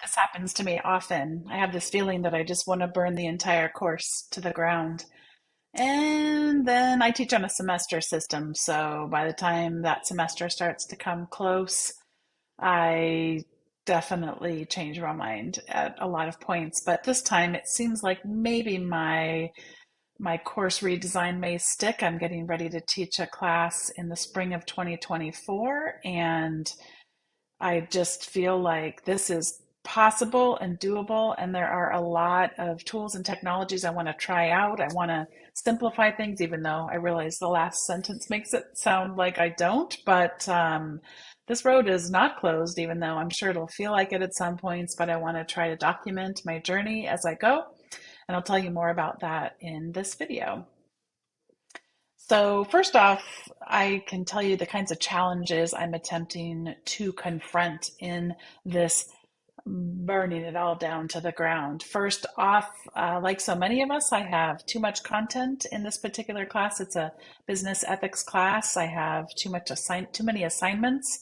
This happens to me often. I have this feeling that I just want to burn the entire course to the ground. And then I teach on a semester system, so by the time that semester starts to come close, I definitely change my mind at a lot of points. But this time it seems like maybe my course redesign may stick. I'm getting ready to teach a class in the spring of 2024, and I just feel like this is possible and doable, and there are a lot of tools and technologies I want to try out. I want to simplify things, even though I realize the last sentence makes it sound like I don't. But this road is not closed, even though I'm sure it'll feel like it at some points. But I want to try to document my journey as I go, and I'll tell you more about that in this video. So, first off, I can tell you the kinds of challenges I'm attempting to confront in this burning it all down to the ground. First off, like so many of us, I have too much content in this particular class. It's a business ethics class. I have too many assignments,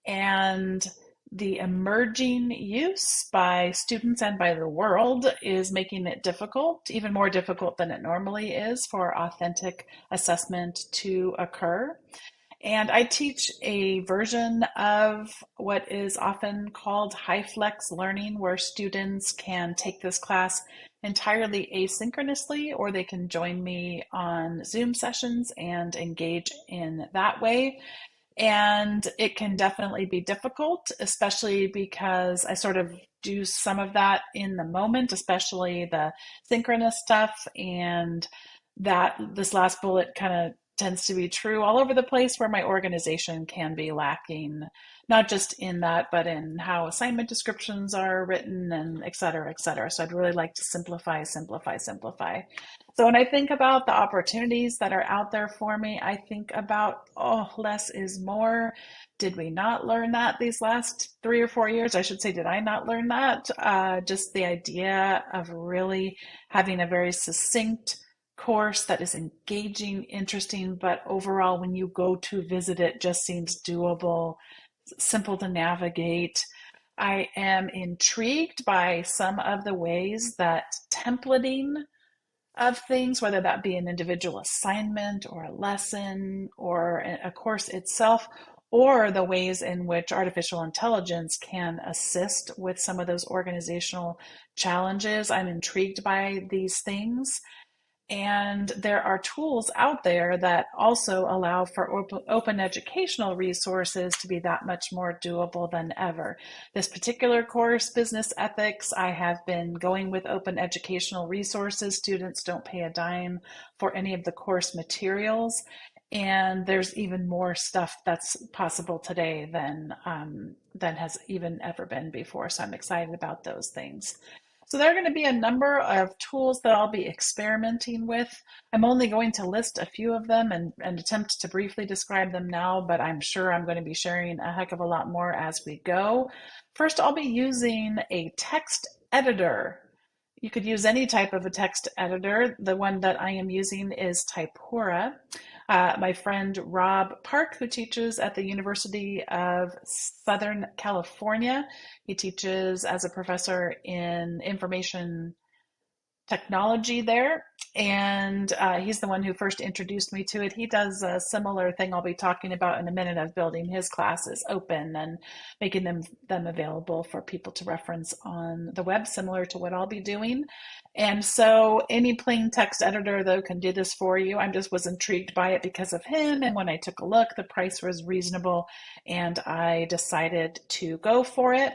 and the emerging use by students and by the world is making it difficult, even more difficult than it normally is, for authentic assessment to occur. And I teach a version of what is often called high flex learning, where students can take this class entirely asynchronously, or they can join me on Zoom sessions and engage in that way. And it can definitely be difficult, especially because I sort of do some of that in the moment, especially the synchronous stuff. And that this last bullet kind of tends to be true all over the place, where my organization can be lacking, not just in that, but in how assignment descriptions are written and et cetera, et cetera. So I'd really like to simplify, simplify, simplify. So when I think about the opportunities that are out there for me, I think about, oh, less is more. Did we not learn that these last 3 or 4 years? I should say, did I not learn that? Just the idea of really having a very succinct course that is engaging, interesting, but overall, when you go to visit it, just seems doable, simple to navigate. I am intrigued by some of the ways that templating of things, whether that be an individual assignment or a lesson or a course itself, or the ways in which artificial intelligence can assist with some of those organizational challenges. I'm intrigued by these things. And there are tools out there that also allow for open educational resources to be that much more doable than ever. This particular course, Business Ethics, I have been going with open educational resources. Students don't pay a dime for any of the course materials. And there's even more stuff that's possible today than has even ever been before. So I'm excited about those things. So there are going to be a number of tools that I'll be experimenting with. I'm only going to list a few of them and attempt to briefly describe them now, but I'm sure I'm going to be sharing a heck of a lot more as we go. First, I'll be using a text editor. You could use any type of a text editor. The one that I am using is Typora. My friend Rob Park, who teaches at the University of Southern California, he teaches as a professor in information technology there. And he's the one who first introduced me to it. He does a similar thing I'll be talking about in a minute, of building his classes open and making them available for people to reference on the web, similar to what I'll be doing. And so any plain text editor, though, can do this for you. I just was intrigued by it because of him. And when I took a look, the price was reasonable, and I decided to go for it.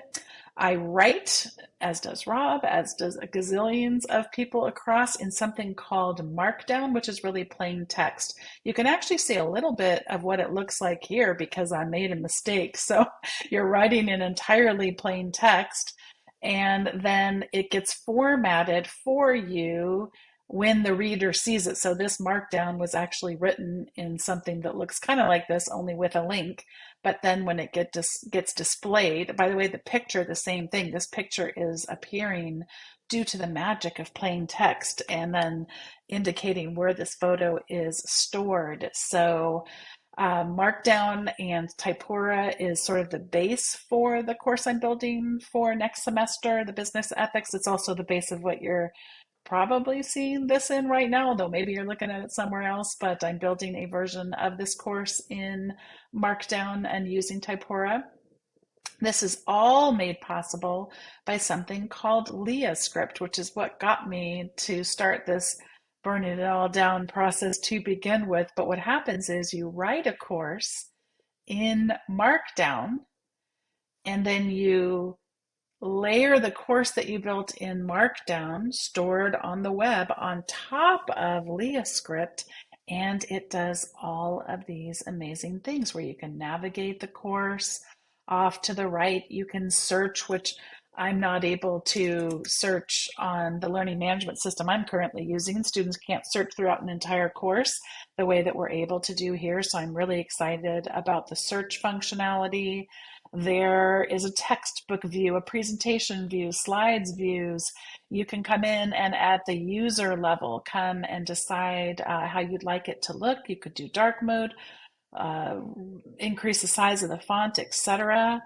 I write, as does Rob, as does a gazillions of people across, in something called Markdown, which is really plain text. You can actually see a little bit of what it looks like here because I made a mistake. So you're writing in entirely plain text, and then it gets formatted for you when the reader sees it. So this Markdown was actually written in something that looks kind of like this, only with a link. But then when it gets displayed, by the way, the picture, the same thing. This picture is appearing due to the magic of plain text and then indicating where this photo is stored. So Markdown and Typora is sort of the base for the course I'm building for next semester, the business ethics. It's also the base of what you're probably seeing this in right now, though maybe you're looking at it somewhere else, but I'm building a version of this course in Markdown and using Typora. This is all made possible by something called LiaScript, which is what got me to start this burning it all down process to begin with. But what happens is you write a course in Markdown and then you layer the course that you built in Markdown, stored on the web, on top of LiaScript, and it does all of these amazing things where you can navigate the course off to the right. You can search, which I'm not able to search on the learning management system I'm currently using. Students can't search throughout an entire course the way that we're able to do here. So I'm really excited about the search functionality. There is a textbook view, a presentation view, slides views. You can come in and at the user level, come and decide how you'd like it to look. You could do dark mode, uh, increase the size of the font, etc.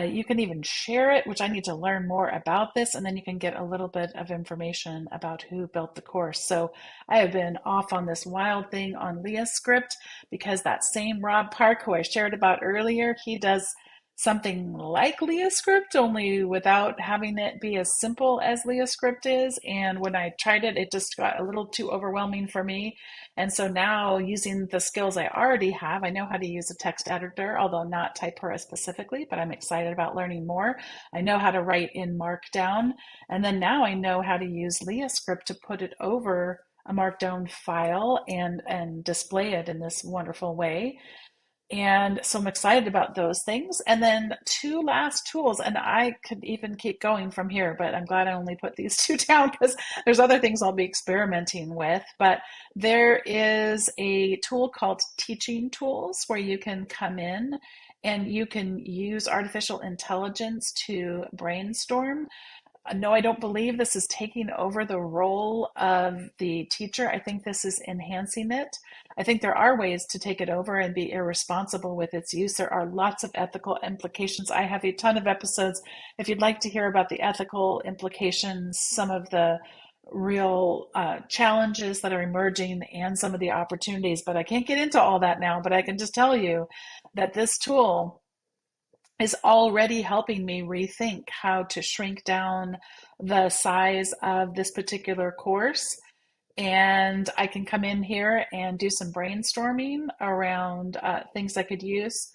You can even share it, which I need to learn more about this, and then you can get a little bit of information about who built the course. So I have been off on this wild thing on LiaScript because that same Rob Park, who I shared about earlier, he does something like LiaScript, only without having it be as simple as LiaScript is. And when I tried it, it just got a little too overwhelming for me. And so now, using the skills I already have, I know how to use a text editor, although not Typora specifically, but I'm excited about learning more. I know how to write in Markdown. And then now I know how to use LiaScript to put it over a Markdown file and display it in this wonderful way. And so I'm excited about those things. And then two last tools, and I could even keep going from here, but I'm glad I only put these two down because there's other things I'll be experimenting with. But there is a tool called Teaching Tools where you can come in and you can use artificial intelligence to brainstorm. No, I don't believe this is taking over the role of the teacher. I think this is enhancing it. I think there are ways to take it over and be irresponsible with its use. There are lots of ethical implications. I have a ton of episodes. If you'd like to hear about the ethical implications, some of the real challenges that are emerging and some of the opportunities, but I can't get into all that now. But I can just tell you that this tool is already helping me rethink how to shrink down the size of this particular course. And I can come in here and do some brainstorming around things I could use.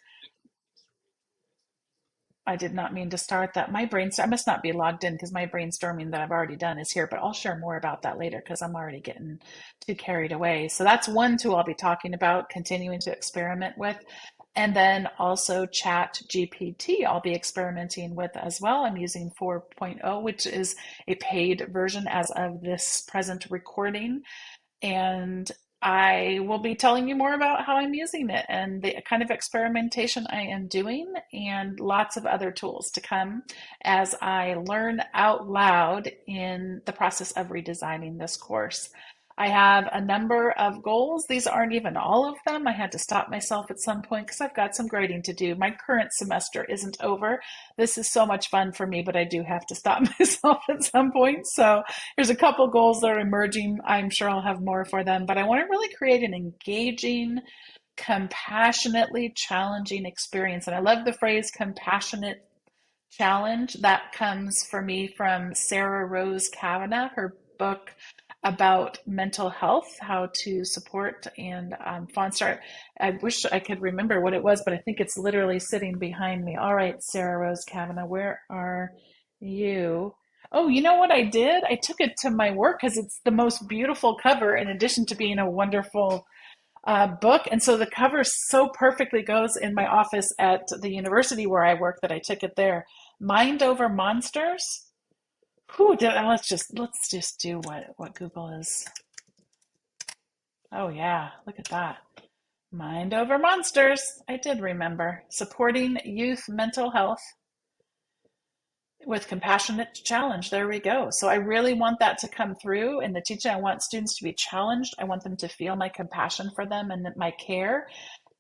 I did not mean to start that. I must not be logged in because my brainstorming that I've already done is here, but I'll share more about that later because I'm already getting too carried away. So that's one tool I'll be talking about, continuing to experiment with. And then also Chat GPT, I'll be experimenting with as well. I'm using 4.0, which is a paid version as of this present recording. And I will be telling you more about how I'm using it and the kind of experimentation I am doing, and lots of other tools to come as I learn out loud in the process of redesigning this course. I have a number of goals. These aren't even all of them. I had to stop myself at some point because I've got some grading to do. My current semester isn't over. This is so much fun for me, but I do have to stop myself at some point. So there's a couple goals that are emerging. I'm sure I'll have more for them, but I want to really create an engaging, compassionately challenging experience. And I love the phrase compassionate challenge. That comes for me from Sarah Rose Kavanagh, her book about mental health, how to support and foster. I wish I could remember what it was, but I think it's literally sitting behind me. All right, Sarah Rose Kavanagh, where are you? Oh, you know what I did? I took it to my work because it's the most beautiful cover in addition to being a wonderful book. And so the cover so perfectly goes in my office at the university where I work that I took it there. Mind Over Monsters. Whew, let's just do what Google is. Oh yeah, look at that. Mind Over Monsters. I did remember. Supporting youth mental health with compassionate challenge. There we go. So I really want that to come through in the teaching. I want students to be challenged. I want them to feel my compassion for them and my care.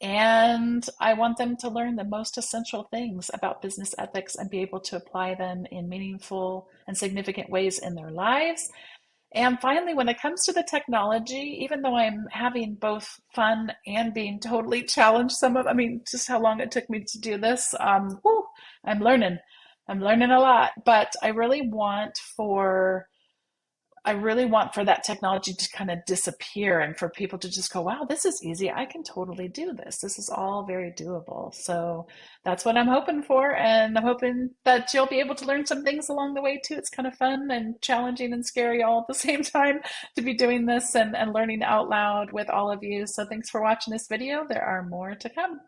And I want them to learn the most essential things about business ethics and be able to apply them in meaningful and significant ways in their lives. And finally, when it comes to the technology, even though I'm having both fun and being totally challenged, I mean, just how long it took me to do this, whew, I'm learning. I'm learning a lot, but I really want for that technology to kind of disappear and for people to just go, wow, this is easy. I can totally do this. This is all very doable. So that's what I'm hoping for. And I'm hoping that you'll be able to learn some things along the way too. It's kind of fun and challenging and scary all at the same time to be doing this and learning out loud with all of you. So thanks for watching this video. There are more to come.